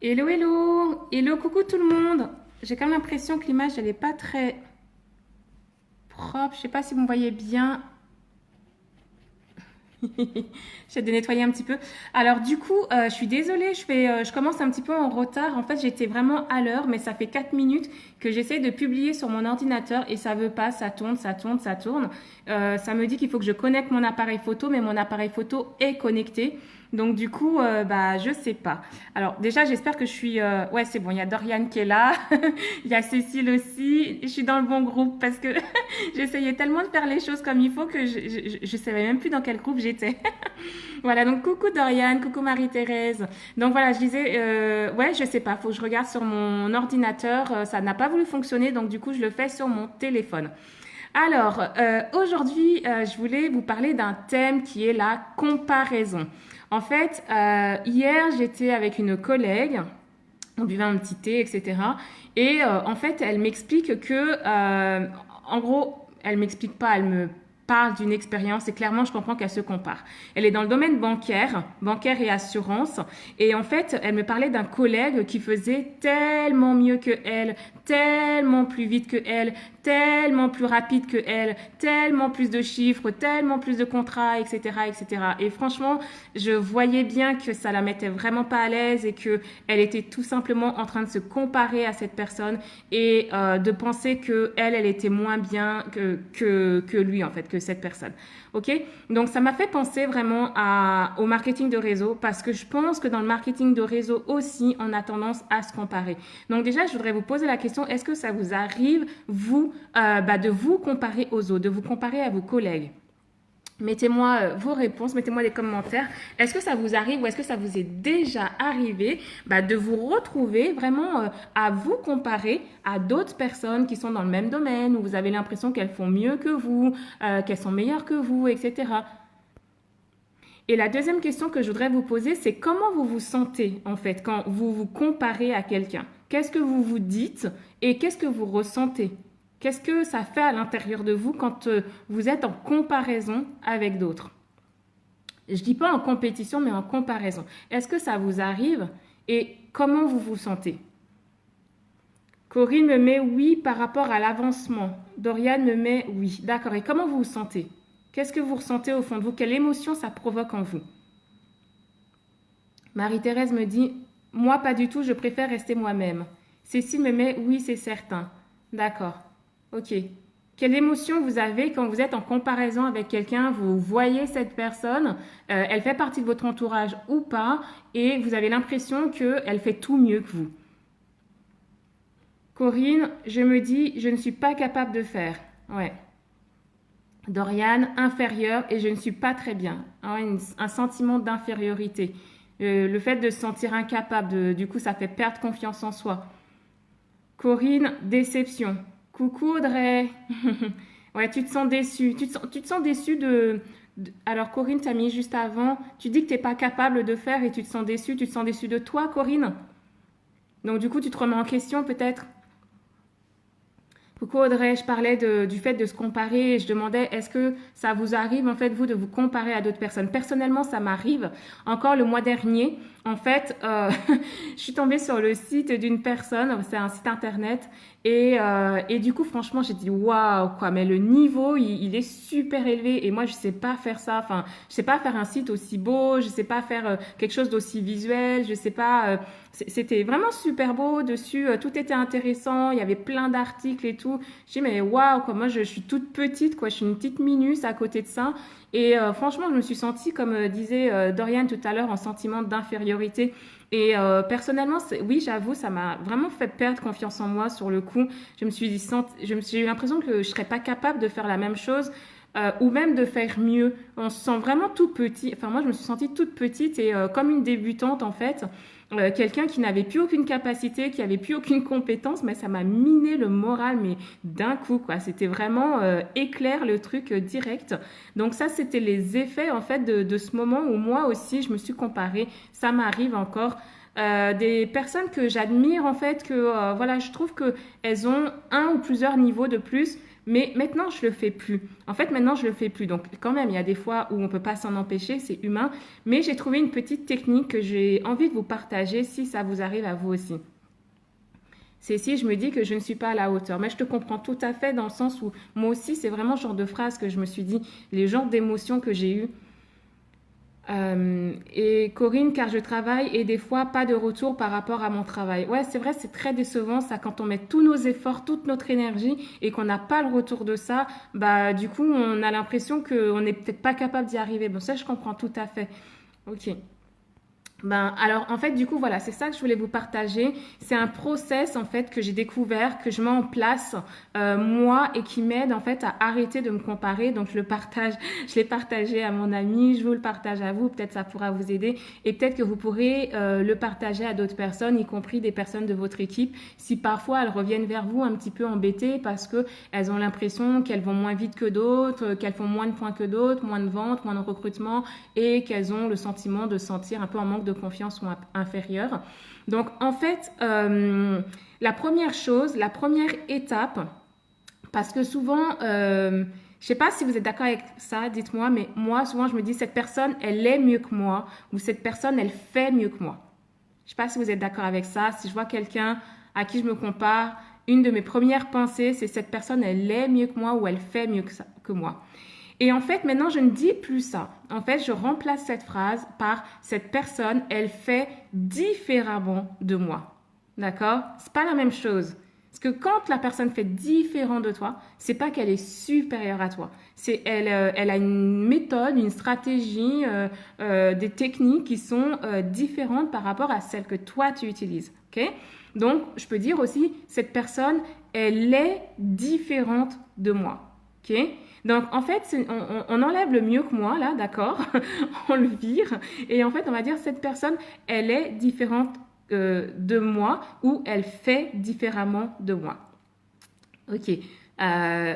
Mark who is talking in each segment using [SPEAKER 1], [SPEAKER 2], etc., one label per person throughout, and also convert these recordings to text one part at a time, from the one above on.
[SPEAKER 1] Hello, hello, hello, coucou tout le monde. J'ai quand même l'impression que l'image elle est pas très propre. Je sais pas si vous me voyez bien. J'ai de nettoyer un petit peu. Alors du coup, je suis désolée, je commence un petit peu en retard. En fait, j'étais vraiment à l'heure, mais ça fait 4 minutes que j'essaie de publier sur mon ordinateur et ça veut pas, ça tourne, ça tourne, ça tourne. Ça me dit qu'il faut que je connecte mon appareil photo, mais mon appareil photo est connecté. Donc du coup, bah je sais pas. Alors déjà, j'espère que je suis. Ouais, c'est bon. Il y a Dorian qui est là. Il y a Cécile aussi. Je suis dans le bon groupe parce que j'essayais tellement de faire les choses comme il faut que je savais même plus dans quel groupe j'étais. Voilà, donc coucou Dorian, coucou Marie-Thérèse. Donc voilà, je disais, ouais, je sais pas, faut que je regarde sur mon ordinateur. Ça n'a pas voulu fonctionner, donc du coup, je le fais sur mon téléphone. Alors, aujourd'hui, je voulais vous parler d'un thème qui est la comparaison. En fait, hier, j'étais avec une collègue, on buvait un petit thé, etc. Et en fait, elle m'explique que, en gros, elle m'explique pas, elle me parle d'une expérience et clairement, je comprends qu'elle se compare. Elle est dans le domaine bancaire, bancaire et assurance. Et en fait, elle me parlait d'un collègue qui faisait tellement mieux que elle, tellement plus vite que elle, tellement plus rapide que elle, tellement plus de chiffres, tellement plus de contrats, etc., etc. Et franchement, je voyais bien que ça la mettait vraiment pas à l'aise et que elle était tout simplement en train de se comparer à cette personne et de penser que elle était moins bien que lui en fait, que cette personne. Ok? Donc ça m'a fait penser vraiment au marketing de réseau parce que je pense que dans le marketing de réseau aussi, on a tendance à se comparer. Donc déjà, je voudrais vous poser la question, est-ce que ça vous arrive, vous, de vous comparer aux autres, de vous comparer à vos collègues? Mettez-moi vos réponses, mettez-moi des commentaires. Est-ce que ça vous arrive ou est-ce que ça vous est déjà arrivé de vous retrouver vraiment à vous comparer à d'autres personnes qui sont dans le même domaine où vous avez l'impression qu'elles font mieux que vous, qu'elles sont meilleures que vous, etc. Et la deuxième question que je voudrais vous poser, c'est comment vous vous sentez en fait quand vous vous comparez à quelqu'un? Qu'est-ce que vous vous dites et qu'est-ce que vous ressentez? Qu'est-ce que ça fait à l'intérieur de vous quand vous êtes en comparaison avec d'autres? Je dis pas en compétition, mais en comparaison. Est-ce que ça vous arrive et comment vous vous sentez? Corinne me met oui par rapport à l'avancement. Dorian me met oui. D'accord. Et comment vous vous sentez? Qu'est-ce que vous ressentez au fond de vous? Quelle émotion ça provoque en vous? Marie-Thérèse me dit moi pas du tout, je préfère rester moi-même. Cécile me met oui, c'est certain. D'accord. Ok. Quelle émotion vous avez quand vous êtes en comparaison avec quelqu'un, vous voyez cette personne, elle fait partie de votre entourage ou pas, et vous avez l'impression qu'elle fait tout mieux que vous. Corinne, je me dis, je ne suis pas capable de faire. Ouais. Dorian, inférieur et je ne suis pas très bien. Hein, un sentiment d'infériorité. Le fait de se sentir incapable, du coup, ça fait perdre confiance en soi. Corinne, déception. Coucou Audrey. Ouais, tu te sens déçu. Tu te sens déçu Alors Corinne, t'as mis juste avant. Tu dis que t'es pas capable de faire et tu te sens déçu. Tu te sens déçu de toi, Corinne. Donc du coup, tu te remets en question peut-être. Coucou Audrey, je parlais du fait de se comparer et je demandais est-ce que ça vous arrive en fait vous de vous comparer à d'autres personnes. Personnellement, ça m'arrive. Encore le mois dernier, en fait, je suis tombée sur le site d'une personne, c'est un site internet et du coup franchement j'ai dit waouh quoi, mais le niveau il est super élevé et moi je sais pas faire ça. Enfin, je sais pas faire un site aussi beau, je sais pas faire quelque chose d'aussi visuel, je sais pas. C'était vraiment super beau dessus, tout était intéressant, il y avait plein d'articles et tout. Je dis mais waouh quoi, moi je suis toute petite quoi, je suis une petite minus à côté de ça. Et franchement, je me suis sentie, comme disait Dorian tout à l'heure, en sentiment d'infériorité. Et personnellement, oui, j'avoue, ça m'a vraiment fait perdre confiance en moi sur le coup. J'ai eu l'impression que je serais pas capable de faire la même chose. Ou même de faire mieux. On se sent vraiment tout petit. Enfin, moi, je me suis sentie toute petite et comme une débutante, en fait. Quelqu'un qui n'avait plus aucune capacité, qui avait plus aucune compétence, mais ça m'a miné le moral, mais d'un coup, quoi. C'était vraiment éclair le truc direct. Donc ça, c'était les effets, en fait, de ce moment où moi aussi, je me suis comparée. Ça m'arrive encore. Des personnes que j'admire, en fait, que, voilà, je trouve que elles ont un ou plusieurs niveaux de plus, Mais maintenant, je le fais plus. En fait, maintenant, je le fais plus. Donc, quand même, il y a des fois où on peut pas s'en empêcher, c'est humain. Mais j'ai trouvé une petite technique que j'ai envie de vous partager si ça vous arrive à vous aussi. C'est si je me dis que je ne suis pas à la hauteur. Mais je te comprends tout à fait dans le sens où moi aussi, c'est vraiment le genre de phrase que je me suis dit, les genres d'émotions que j'ai eues. Et Corinne, car je travaille et des fois pas de retour par rapport à mon travail. Ouais, c'est vrai, c'est très décevant ça quand on met tous nos efforts, toute notre énergie et qu'on n'a pas le retour de ça. Bah, du coup, on a l'impression qu'on n'est peut-être pas capable d'y arriver. Bon, ça, je comprends tout à fait. Ok. Ben, alors, en fait, du coup, voilà, c'est ça que je voulais vous partager. C'est un process, en fait, que j'ai découvert, que je mets en place, moi, et qui m'aide, en fait, à arrêter de me comparer. Donc, je le partage, je l'ai partagé à mon ami, je vous le partage à vous. Peut-être ça pourra vous aider. Et peut-être que vous pourrez le partager à d'autres personnes, y compris des personnes de votre équipe, si parfois elles reviennent vers vous un petit peu embêtées parce que elles ont l'impression qu'elles vont moins vite que d'autres, qu'elles font moins de points que d'autres, moins de ventes, moins de recrutement, et qu'elles ont le sentiment de se sentir un peu en manque de confiance ou inférieure. Donc en fait, la première chose, la première étape, parce que souvent, je sais pas si vous êtes d'accord avec ça, dites-moi, mais moi souvent je me dis cette personne elle est mieux que moi ou cette personne elle fait mieux que moi. Je sais pas si vous êtes d'accord avec ça. Si je vois quelqu'un à qui je me compare, une de mes premières pensées c'est cette personne elle est mieux que moi ou elle fait mieux que moi. Et en fait, maintenant, je ne dis plus ça. En fait, je remplace cette phrase par cette personne, elle fait différemment de moi. D'accord? C'est pas la même chose. Parce que quand la personne fait différent de toi, c'est pas qu'elle est supérieure à toi. C'est elle a une méthode, une stratégie, des techniques qui sont différentes par rapport à celles que toi tu utilises. Ok? Donc, je peux dire aussi, cette personne, elle est différente de moi. Ok? Donc, en fait, on enlève le mieux que moi, là, d'accord? On le vire. Et en fait, on va dire, cette personne, elle est différente de moi ou elle fait différemment de moi. Ok. Euh,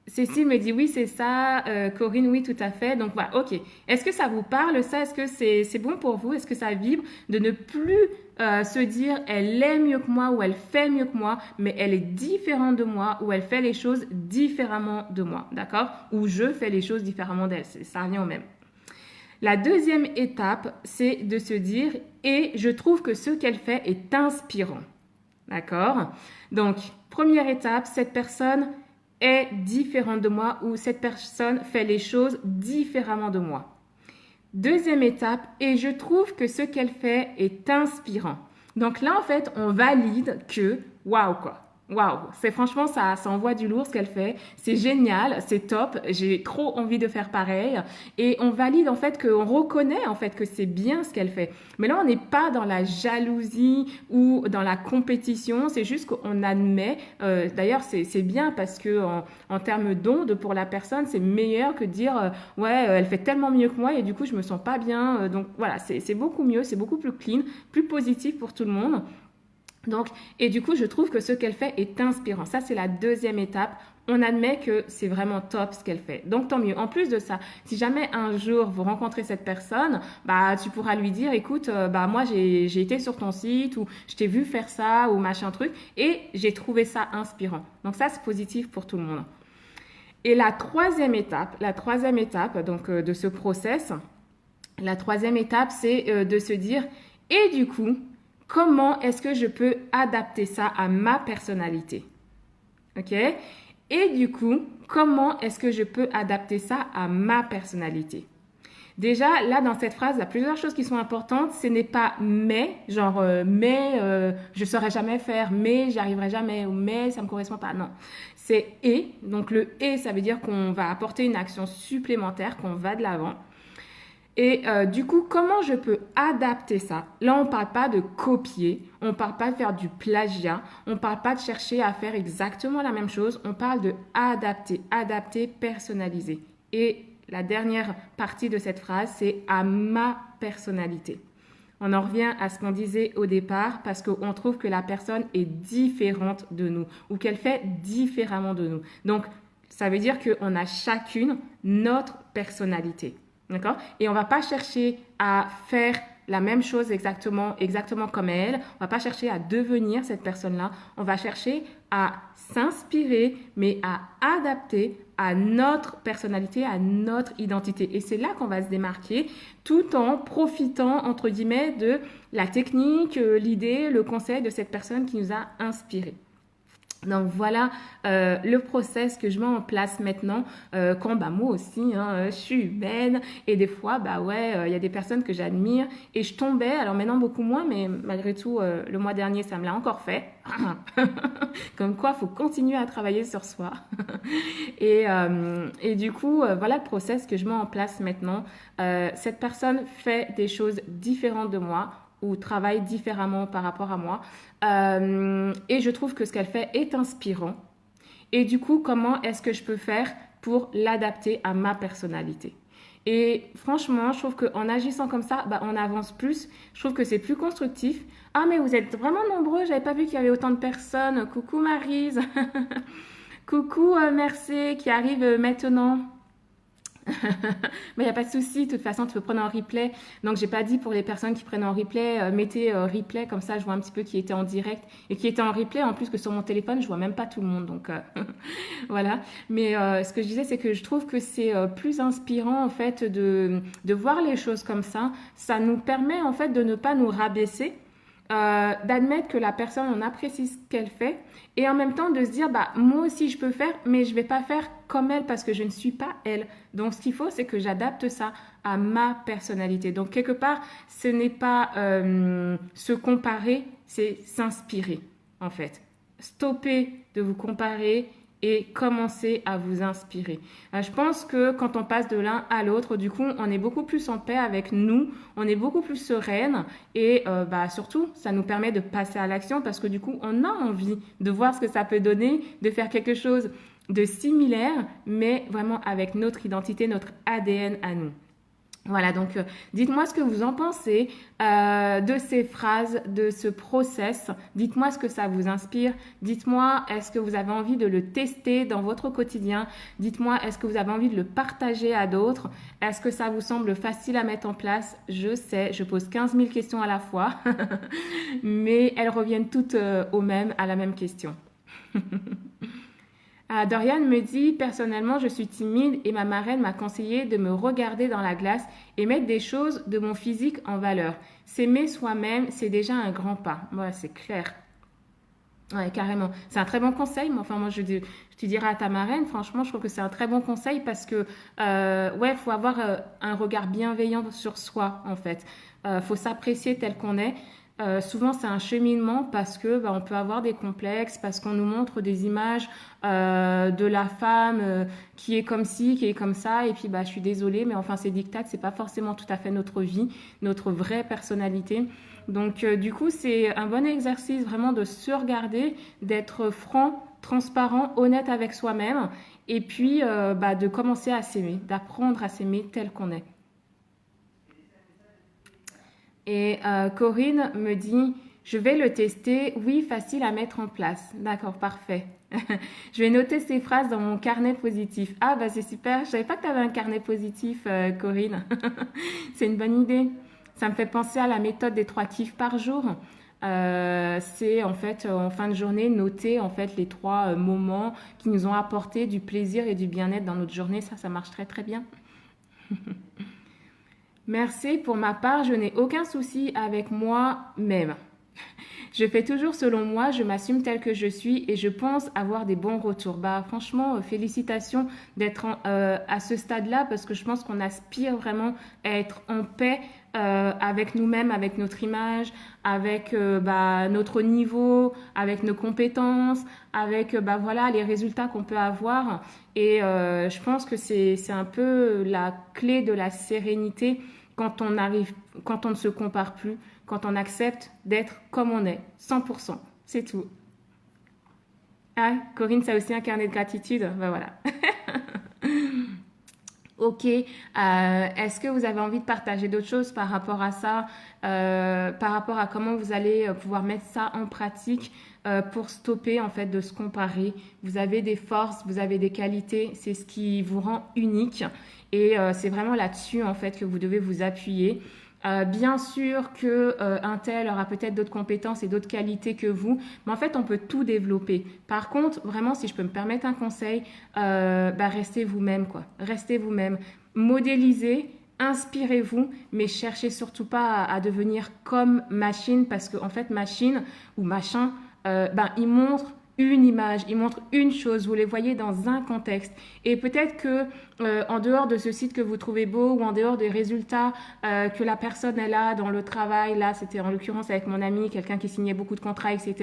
[SPEAKER 1] Cécile me dit oui, c'est ça. Corinne, oui, tout à fait. Donc voilà, ok. Est-ce que ça vous parle ça? Est-ce que c'est bon pour vous? Est-ce que ça vibre de ne plus se dire elle est mieux que moi ou elle fait mieux que moi, mais elle est différente de moi ou elle fait les choses différemment de moi, d'accord? Ou je fais les choses différemment d'elle. Ça revient au même. La deuxième étape, c'est de se dire et je trouve que ce qu'elle fait est inspirant, d'accord? Donc, première étape, cette personne est différente de moi ou cette personne fait les choses différemment de moi. Deuxième étape, et je trouve que ce qu'elle fait est inspirant. Donc là, en fait, on valide que, waouh quoi. Waouh, c'est franchement ça envoie du lourd ce qu'elle fait. C'est génial, c'est top. J'ai trop envie de faire pareil. Et on valide en fait qu'on reconnaît en fait que c'est bien ce qu'elle fait. Mais là, on n'est pas dans la jalousie ou dans la compétition. C'est juste qu'on admet. D'ailleurs, c'est bien parce que en termes d'onde pour la personne, c'est meilleur que de dire ouais, elle fait tellement mieux que moi et du coup, je me sens pas bien. Donc voilà, c'est beaucoup mieux, c'est beaucoup plus clean, plus positif pour tout le monde. Donc, et du coup, je trouve que ce qu'elle fait est inspirant. Ça, c'est la deuxième étape. On admet que c'est vraiment top ce qu'elle fait. Donc, tant mieux. En plus de ça, si jamais un jour vous rencontrez cette personne, bah, tu pourras lui dire, écoute, bah, moi, j'ai été sur ton site ou je t'ai vu faire ça ou machin truc et j'ai trouvé ça inspirant. Donc, ça, c'est positif pour tout le monde. Et la troisième étape donc, de ce process, la troisième étape, c'est de se dire, et du coup, comment est-ce que je peux adapter ça à ma personnalité? Ok? Et du coup, comment est-ce que je peux adapter ça à ma personnalité? Déjà, là, dans cette phrase, il y a plusieurs choses qui sont importantes. Ce n'est pas mais, genre mais je ne saurais jamais faire, mais j'y arriverai jamais, ou mais ça ne me correspond pas. Non. C'est et. Donc le et, ça veut dire qu'on va apporter une action supplémentaire, qu'on va de l'avant. Et du coup, comment je peux adapter ça? Là, on ne parle pas de copier, on ne parle pas de faire du plagiat, on ne parle pas de chercher à faire exactement la même chose, on parle de adapter, personnaliser. Et la dernière partie de cette phrase, c'est à ma personnalité. On en revient à ce qu'on disait au départ parce qu'on trouve que la personne est différente de nous ou qu'elle fait différemment de nous. Donc, ça veut dire qu'on a chacune notre personnalité. D'accord? Et on ne va pas chercher à faire la même chose exactement comme elle. On va pas chercher à devenir cette personne-là. On va chercher à s'inspirer, mais à adapter à notre personnalité, à notre identité. Et c'est là qu'on va se démarquer tout en profitant, entre guillemets, de la technique, l'idée, le conseil de cette personne qui nous a inspirés. Donc voilà le process que je mets en place maintenant quand moi aussi je suis humaine et des fois il y a des personnes que j'admire et je tombais, alors maintenant beaucoup moins, mais malgré tout le mois dernier ça me l'a encore fait. Comme quoi faut continuer à travailler sur soi. et du coup voilà le process que je mets en place maintenant. Cette personne fait des choses différentes de moi ou travaille différemment par rapport à moi. Et je trouve que ce qu'elle fait est inspirant. Et du coup, comment est-ce que je peux faire pour l'adapter à ma personnalité? Et franchement, je trouve qu'en agissant comme ça, on avance plus. Je trouve que c'est plus constructif. Ah, mais vous êtes vraiment nombreux. J'avais pas vu qu'il y avait autant de personnes. Coucou Maryse. Coucou Merci qui arrive maintenant. Mais il n'y a pas de souci, de toute façon, tu peux prendre en replay. Donc, j'ai pas dit pour les personnes qui prennent en replay, mettez replay, comme ça, je vois un petit peu qui était en direct et qui était en replay. En plus que sur mon téléphone, je vois même pas tout le monde. Donc, voilà. Mais ce que je disais, c'est que je trouve que c'est plus inspirant, en fait, de voir les choses comme ça. Ça nous permet, en fait, de ne pas nous rabaisser. D'admettre que la personne on apprécie ce qu'elle fait et en même temps de se dire moi aussi je peux faire mais je vais pas faire comme elle parce que je ne suis pas elle, donc ce qu'il faut c'est que j'adapte ça à ma personnalité. Donc quelque part ce n'est pas se comparer, c'est s'inspirer en fait. Stopper de vous comparer et commencer à vous inspirer. Je pense que quand on passe de l'un à l'autre, du coup, on est beaucoup plus en paix avec nous, on est beaucoup plus sereine et surtout, ça nous permet de passer à l'action parce que du coup, on a envie de voir ce que ça peut donner, de faire quelque chose de similaire, mais vraiment avec notre identité, notre ADN à nous. Voilà, donc dites-moi ce que vous en pensez de ces phrases, de ce process. Dites-moi ce que ça vous inspire. Dites-moi, est-ce que vous avez envie de le tester dans votre quotidien? Dites-moi, est-ce que vous avez envie de le partager à d'autres? Est-ce que ça vous semble facile à mettre en place? Je sais, je pose 15 000 questions à la fois, mais elles reviennent toutes à la même question. Dorian me dit, personnellement, je suis timide et ma marraine m'a conseillé de me regarder dans la glace et mettre des choses de mon physique en valeur. S'aimer soi-même, c'est déjà un grand pas. Ouais, c'est clair. Ouais, carrément. C'est un très bon conseil. Mais enfin, moi, je te dirais à ta marraine, franchement, je trouve que c'est un très bon conseil parce que, faut avoir un regard bienveillant sur soi, en fait. Faut s'apprécier tel qu'on est. Souvent c'est un cheminement parce que on peut avoir des complexes, parce qu'on nous montre des images de la femme qui est comme ci, qui est comme ça, et puis je suis désolée, mais enfin ces dictats, c'est pas forcément tout à fait notre vie, notre vraie personnalité. Donc du coup c'est un bon exercice vraiment de se regarder, d'être franc, transparent, honnête avec soi-même, et puis de commencer à s'aimer, d'apprendre à s'aimer tel qu'on est. Et Corinne me dit, je vais le tester, oui, facile à mettre en place. D'accord, parfait. Je vais noter ces phrases dans mon carnet positif. Ah, c'est super, je savais pas que tu avais un carnet positif, Corinne. C'est une bonne idée. Ça me fait penser à la méthode des 3 kiffs par jour. C'est en fait, en fin de journée, noter en fait les 3 moments qui nous ont apporté du plaisir et du bien-être dans notre journée. Ça marche très très bien. Merci, pour ma part, je n'ai aucun souci avec moi-même. Je fais toujours selon moi, je m'assume telle que je suis et je pense avoir des bons retours. Franchement, félicitations d'être à ce stade-là parce que je pense qu'on aspire vraiment à être en paix avec nous-mêmes, avec notre image, avec notre niveau, avec nos compétences, avec les résultats qu'on peut avoir. Et je pense que c'est un peu la clé de la sérénité quand on ne se compare plus, quand on accepte d'être comme on est, 100%, c'est tout. Ah, Corinne, ça a aussi un carnet de gratitude. Voilà. Ok, est-ce que vous avez envie de partager d'autres choses par rapport à ça, par rapport à comment vous allez pouvoir mettre ça en pratique pour stopper en fait de se comparer? Vous avez des forces, vous avez des qualités, c'est ce qui vous rend unique et c'est vraiment là-dessus en fait que vous devez vous appuyer. Bien sûr que un tel aura peut-être d'autres compétences et d'autres qualités que vous, mais en fait, on peut tout développer. Par contre, vraiment, si je peux me permettre un conseil, restez vous-même, quoi. Restez vous-même. Modélisez, inspirez-vous, mais cherchez surtout pas à devenir comme machine, parce qu'en fait, machine ou machin, il montre une image, il montre une chose, vous les voyez dans un contexte. Et peut-être que en dehors de ce site que vous trouvez beau ou en dehors des résultats que la personne elle a dans le travail, là c'était en l'occurrence avec mon ami, quelqu'un qui signait beaucoup de contrats, etc.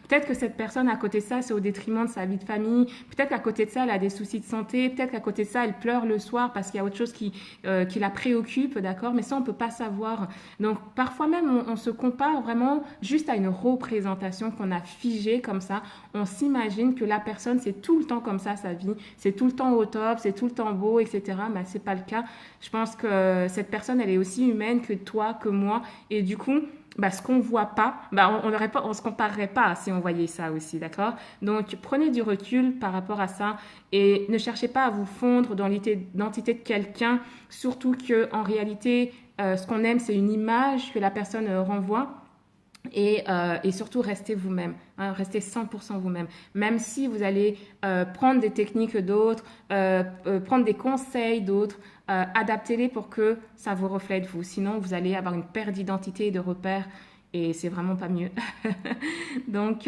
[SPEAKER 1] Peut-être que cette personne à côté de ça, c'est au détriment de sa vie de famille. Peut-être qu'à côté de ça, elle a des soucis de santé. Peut-être qu'à côté de ça, elle pleure le soir parce qu'il y a autre chose qui la préoccupe, d'accord? Mais ça, on peut pas savoir. Donc parfois même, on se compare vraiment juste à une représentation qu'on a figée comme ça. On s'imagine que la personne, c'est tout le temps comme ça, sa vie. C'est tout le temps au top, c'est tout le temps beau, etc. Mais c'est pas le cas. Je pense que cette personne, elle est aussi humaine que toi, que moi. Et du coup, ce qu'on voit pas, on se comparerait pas si on voyait ça aussi, d'accord? Donc, prenez du recul par rapport à ça et ne cherchez pas à vous fondre dans l'identité de quelqu'un, surtout que en réalité, ce qu'on aime, c'est une image que la personne renvoie. Et surtout, restez vous-même, hein, restez 100% vous-même. Même si vous allez prendre des techniques d'autres, prendre des conseils d'autres, adaptez-les pour que ça vous reflète vous. Sinon, vous allez avoir une perte d'identité et de repères et c'est vraiment pas mieux. Donc,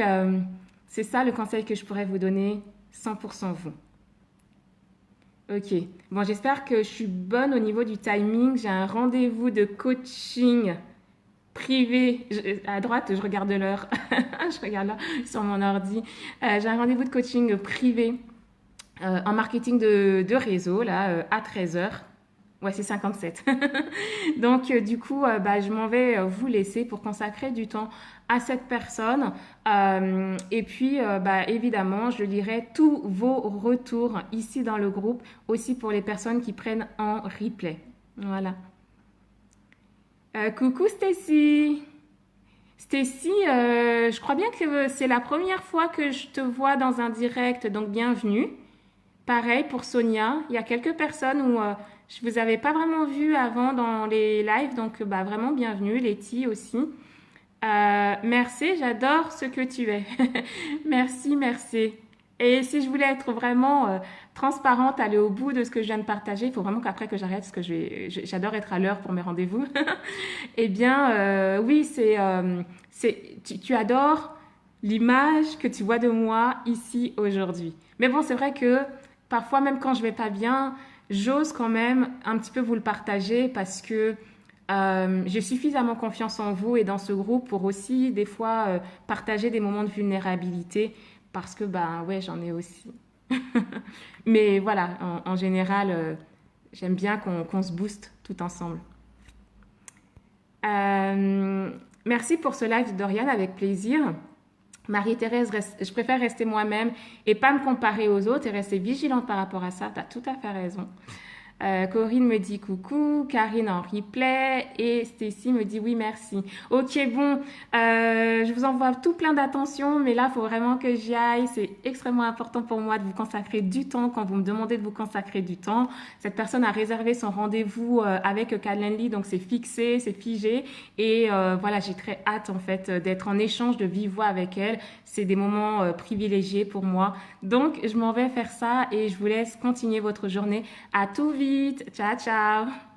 [SPEAKER 1] c'est ça le conseil que je pourrais vous donner, 100% vous. Ok, bon, j'espère que je suis bonne au niveau du timing. J'ai un rendez-vous de coaching privé. À droite, je regarde l'heure. Je regarde là sur mon ordi. J'ai un rendez-vous de coaching privé en marketing de réseau, là, à 13h. Ouais, c'est 57. Donc, du coup, je m'en vais vous laisser pour consacrer du temps à cette personne. Et puis, évidemment, je lirai tous vos retours ici dans le groupe, aussi pour les personnes qui prennent en replay. Voilà. Coucou Stacy. Stacy, je crois bien que c'est la première fois que je te vois dans un direct, donc bienvenue. Pareil pour Sonia, il y a quelques personnes où je vous avais pas vraiment vu avant dans les lives, donc vraiment bienvenue. Letty aussi. Merci, j'adore ce que tu es. Merci, merci. Et si je voulais être vraiment transparente, aller au bout de ce que je viens de partager, il faut vraiment qu'après que j'arrête, parce que j'adore être à l'heure pour mes rendez-vous. Eh bien, oui, tu adores l'image que tu vois de moi ici aujourd'hui. Mais bon, c'est vrai que parfois, même quand je vais pas bien, j'ose quand même un petit peu vous le partager parce que j'ai suffisamment confiance en vous et dans ce groupe pour aussi des fois partager des moments de vulnérabilité parce que ouais, j'en ai aussi. Mais voilà, en général, j'aime bien qu'on se booste tout ensemble. Merci pour ce live, Dorian, avec plaisir. Marie-Thérèse, je préfère rester moi-même et pas me comparer aux autres et rester vigilante par rapport à ça. Tu as tout à fait raison. Corinne me dit coucou, Karine en replay et Stacy me dit oui merci. Ok bon, je vous envoie tout plein d'attention mais là il faut vraiment que j'y aille. C'est extrêmement important pour moi de vous consacrer du temps quand vous me demandez de vous consacrer du temps. Cette personne a réservé son rendez-vous avec Calendly donc c'est fixé, c'est figé et voilà j'ai très hâte en fait d'être en échange de vive voix avec elle. C'est des moments privilégiés pour moi. Donc je m'en vais faire ça et je vous laisse continuer votre journée. À tout vite. Ciao, ciao.